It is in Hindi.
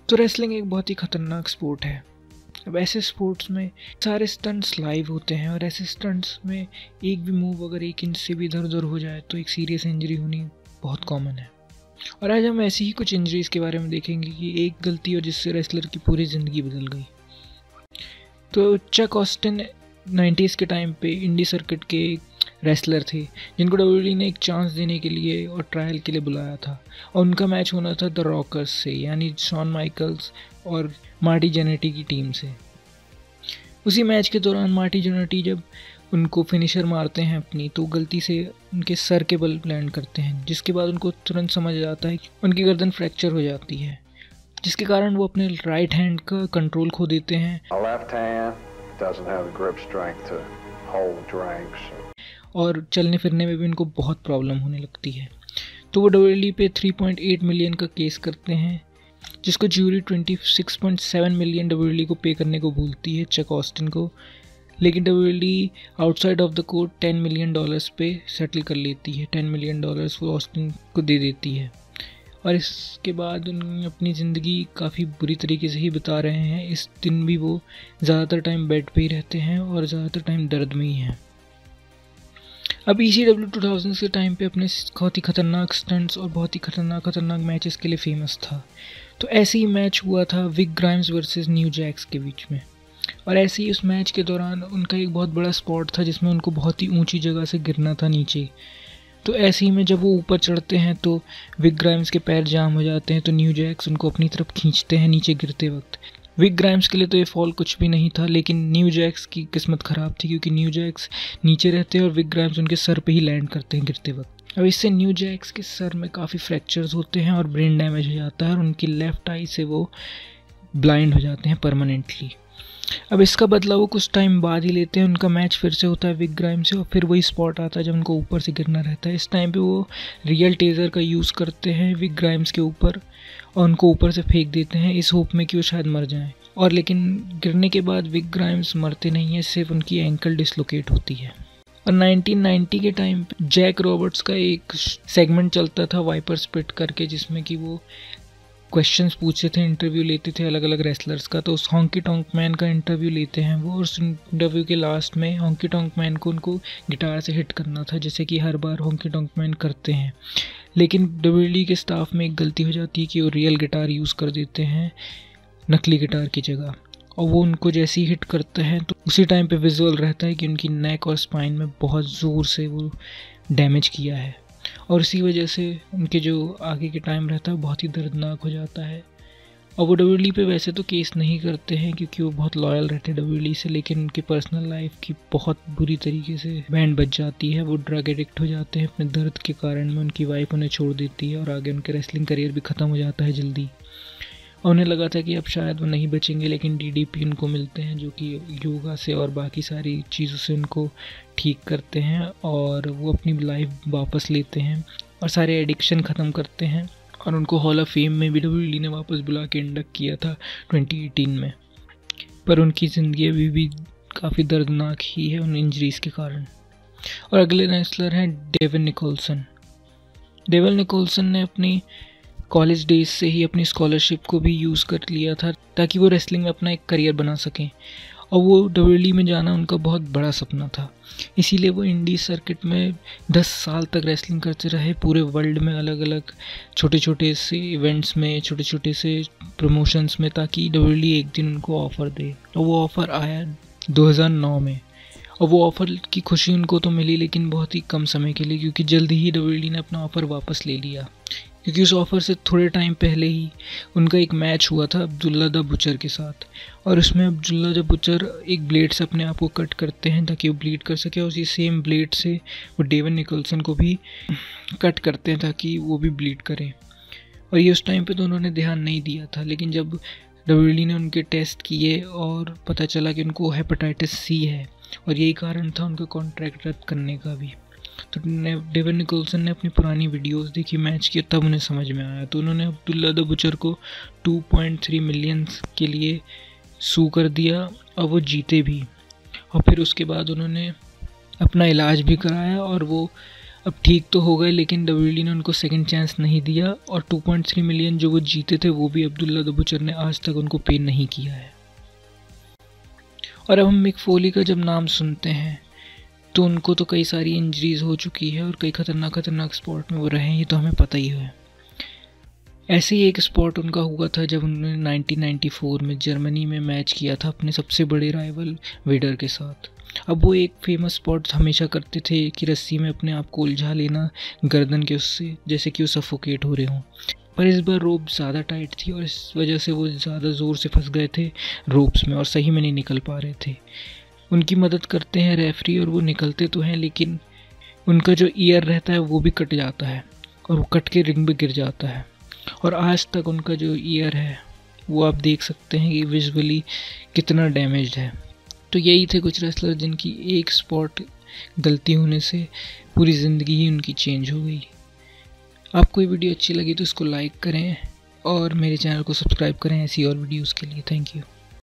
तो रेसलिंग एक बहुत ही ख़तरनाक स्पोर्ट है। अब ऐसे स्पोर्ट्स में सारे स्टंट्स लाइव होते हैं और ऐसे स्टंट्स में एक भी मूव अगर 1 इंच से भी इधर उधर हो जाए तो एक सीरियस इंजरी होनी बहुत कॉमन है। और आज हम ऐसी ही कुछ इंजरीज़ के बारे में देखेंगे कि एक गलती और जिससे रेसलर की पूरी ज़िंदगी बदल गई। तो चक ऑस्टिन 90s के टाइम पे इंडी सर्किट के रेसलर थे जिनको डब्ल्यूडब्ल्यूई ने एक चांस देने के लिए और ट्रायल के लिए बुलाया था, और उनका मैच होना था द रॉकर्स से, यानी शॉन माइकल्स और मार्टी जेनेटी की टीम से। उसी मैच के दौरान मार्टी जेनेटी जब उनको फिनिशर मारते हैं अपनी, तो गलती से उनके सर के बल लैंड करते हैं, जिसके बाद उनको तुरंत समझ आता है कि उनकी गर्दन फ्रैक्चर हो जाती है, जिसके कारण वो अपने राइट हैंड का कंट्रोल खो देते हैं और चलने फिरने में भी उनको बहुत प्रॉब्लम होने लगती है। तो वो डब्ल्यूडब्ल्यूई पे 3.8 मिलियन का केस करते हैं, जिसको ज्यूरी 26.7 मिलियन डब्ल्यूडब्ल्यूई को पे करने को बोलती है चक ऑस्टिन को, लेकिन WWE outside of the court $10 million पे सेटल कर लेती है। $10 मिलियन वो ऑस्टिन को दे देती है, और इसके बाद उन अपनी ज़िंदगी काफ़ी बुरी तरीके से ही बिता रहे हैं। इस दिन भी वो ज़्यादातर टाइम बेड पे ही रहते हैं और ज़्यादातर टाइम दर्द में ही हैं। अब ECW 2000 के टाइम पे अपने बहुत ही ख़तरनाक स्टंट्स और बहुत ही ख़तरनाक मैचेस के लिए फेमस था। तो ऐसे ही मैच हुआ था Wig Grimes versus New Jacks के बीच में, और ऐसे ही उस मैच के दौरान उनका एक बहुत बड़ा स्पॉट था जिसमें उनको बहुत ही ऊंची जगह से गिरना था नीचे। तो ऐसे ही में जब वो ऊपर चढ़ते हैं तो विग ग्राइम्स के पैर जाम हो जाते हैं, तो न्यू जैक्स उनको अपनी तरफ खींचते हैं नीचे गिरते वक्त। विग ग्राइम्स के लिए तो ये फॉल कुछ भी नहीं था, लेकिन न्यू जैक्स की किस्मत ख़राब थी, क्योंकि न्यू जैक्स नीचे रहते हैं और विग ग्राइम्स उनके सर पे ही लैंड करते हैं गिरते वक्त। अब इससे न्यू जैक्स के सर में काफ़ी फ्रैक्चर्स होते हैं और ब्रेन डैमेज हो जाता है, और उनकी लेफ़्ट आई से वो ब्लाइंड हो जाते हैं परमानेंटली। अब इसका बदला वो कुछ टाइम बाद ही लेते हैं। उनका मैच फिर से होता है विग ग्राइम से, और फिर वही स्पॉट आता है जब उनको ऊपर से गिरना रहता है। इस टाइम पे वो रियल टेज़र का यूज़ करते हैं विग ग्राइम्स के ऊपर और उनको ऊपर से फेंक देते हैं, इस होप में कि वो शायद मर जाएं। और लेकिन गिरने के बाद विग ग्राइम्स मरते नहीं हैं, सिर्फ उनकी एंकल डिसलोकेट होती है। और 1990 के टाइम पे जैक रॉबर्ट्स का एक सेगमेंट चलता था वाइपर स्पिट करके, जिसमें कि वो क्वेश्चंस पूछते थे, इंटरव्यू लेते थे अलग अलग रेसलर्स का। तो उस हॉन्की टॉन्क मैन का इंटरव्यू लेते हैं वो, और उस इंटरव्यू के लास्ट में हॉन्की टॉन्क मैन को उनको गिटार से हिट करना था, जैसे कि हर बार हॉन्की टॉन्क मैन करते हैं। लेकिन डब्ल्यूडब्ल्यूई के स्टाफ में एक गलती हो जाती है कि वो रियल गिटार यूज़ कर देते हैं नकली गिटार की जगह, और वो उनको जैसे ही हिट करते हैं तो उसी टाइम पे विजुअल रहता है कि उनकी नेक और स्पाइन में बहुत ज़ोर से वो डैमेज किया है, और इसी वजह से उनके जो आगे के टाइम रहता है बहुत ही दर्दनाक हो जाता है। और वो डब्ल्यूडब्ल्यूई पे वैसे तो केस नहीं करते हैं क्योंकि वो बहुत लॉयल रहते हैं डब्ल्यूडब्ल्यूई से, लेकिन उनकी पर्सनल लाइफ की बहुत बुरी तरीके से बैंड बज जाती है। वो ड्रग एडिक्ट हो जाते हैं अपने दर्द के कारण में, उनकी वाइफ उन्हें छोड़ देती है और आगे उनके रेसलिंग करियर भी ख़त्म हो जाता है जल्दी। और उन्हें लगा था कि अब शायद वो नहीं बचेंगे, लेकिन DDP उनको मिलते हैं जो कि योगा से और बाकी सारी चीज़ों से उनको ठीक करते हैं, और वो अपनी लाइफ वापस लेते हैं और सारे एडिक्शन ख़त्म करते हैं, और उनको हॉल ऑफ फेम में भी डब्ल्यूडब्ल्यूई ने वापस बुला के इंडक्ट किया था 2018 में। पर उनकी ज़िंदगी अभी भी काफ़ी दर्दनाक ही है उन इंजरीज़ के कारण। और अगले रेसलर हैं डेविन निकोलसन। डेविन निकोलसन ने अपनी कॉलेज डेज से ही अपनी स्कॉलरशिप को भी यूज़ कर लिया था ताकि वो रेसलिंग में अपना एक करियर बना सकें, और वो डब्ल्यूडब्ल्यूई में जाना उनका बहुत बड़ा सपना था। इसीलिए वो इंडी सर्किट में 10 साल तक रेसलिंग करते रहे, पूरे वर्ल्ड में अलग अलग छोटे छोटे से इवेंट्स में, छोटे छोटे से प्रमोशंस में, ताकि डब्ल्यूडब्ल्यूई एक दिन उनको ऑफ़र दे। और वो ऑफ़र आया 2009 में, और वो ऑफ़र की खुशी उनको तो मिली, लेकिन बहुत ही कम समय के लिए, क्योंकि जल्दी ही डब्ल्यूडब्ल्यूई ने अपना ऑफ़र वापस ले लिया। क्योंकि उस ऑफ़र से थोड़े टाइम पहले ही उनका एक मैच हुआ था अब्दुल्ला द बुचर के साथ, और उसमें अब्दुल्ला द बुचर एक ब्लेड से अपने आप को कट करते हैं ताकि वो ब्लीड कर सके, उसी सेम ब्लेड से वो डेविन निकोलसन को भी कट करते हैं ताकि वो भी ब्लीड करें। और ये उस टाइम पे तो उन्होंने ध्यान नहीं दिया था, लेकिन जब डब्ल्यूडब्ल्यूई ने उनके टेस्ट किए और पता चला कि उनको हेपेटाइटिस C है, और यही कारण था उनका कॉन्ट्रैक्ट रद्द करने का भी। तो डेविन निकोलसन ने अपनी पुरानी वीडियोस देखी मैच की, तब उन्हें समझ में आया। तो उन्होंने अब्दुल्ला द बुचर को 2.3 मिलियन के लिए सू कर दिया, और वो जीते भी। और फिर उसके बाद उन्होंने अपना इलाज भी कराया, और वो अब ठीक तो हो गए, लेकिन डब्ल्यूडब्ल्यूई ने उनको सेकंड चांस नहीं दिया और 2.3 मिलियन जो वो जीते थे वो भी अब्दुल्ला द बुचर ने आज तक उनको पे नहीं किया है। और अब हम मिक फोली का जब नाम सुनते हैं तो उनको तो कई सारी इंजरीज हो चुकी है और कई खतरनाक स्पॉट में वो रहे हैं, ये तो हमें पता ही है। ऐसे ही एक स्पॉट उनका हुआ था जब उन्होंने 1994 में जर्मनी में मैच किया था अपने सबसे बड़े राइवल वेडर के साथ। अब वो एक फेमस स्पॉट हमेशा करते थे कि रस्सी में अपने आप को उलझा लेना गर्दन के उससे, जैसे कि वो सफोकेट हो रहे हों। पर इस बार रोप ज़्यादा टाइट थी और इस वजह से वो ज़्यादा ज़ोर से फंस गए थे रोप्स में और सही में नहीं निकल पा रहे थे। उनकी मदद करते हैं रेफरी और वो निकलते तो हैं, लेकिन उनका जो ईयर रहता है वो भी कट जाता है और वो कट के रिंग में गिर जाता है। और आज तक उनका जो ईयर है वो आप देख सकते हैं कि विजुअली कितना डैमेज्ड है। तो यही थे कुछ रेसलर जिनकी एक स्पॉट गलती होने से पूरी ज़िंदगी ही उनकी चेंज हो गई। आपको ये वीडियो अच्छी लगी तो इसको लाइक करें और मेरे चैनल को सब्सक्राइब करें ऐसी और वीडियोज़ के लिए। Thank you.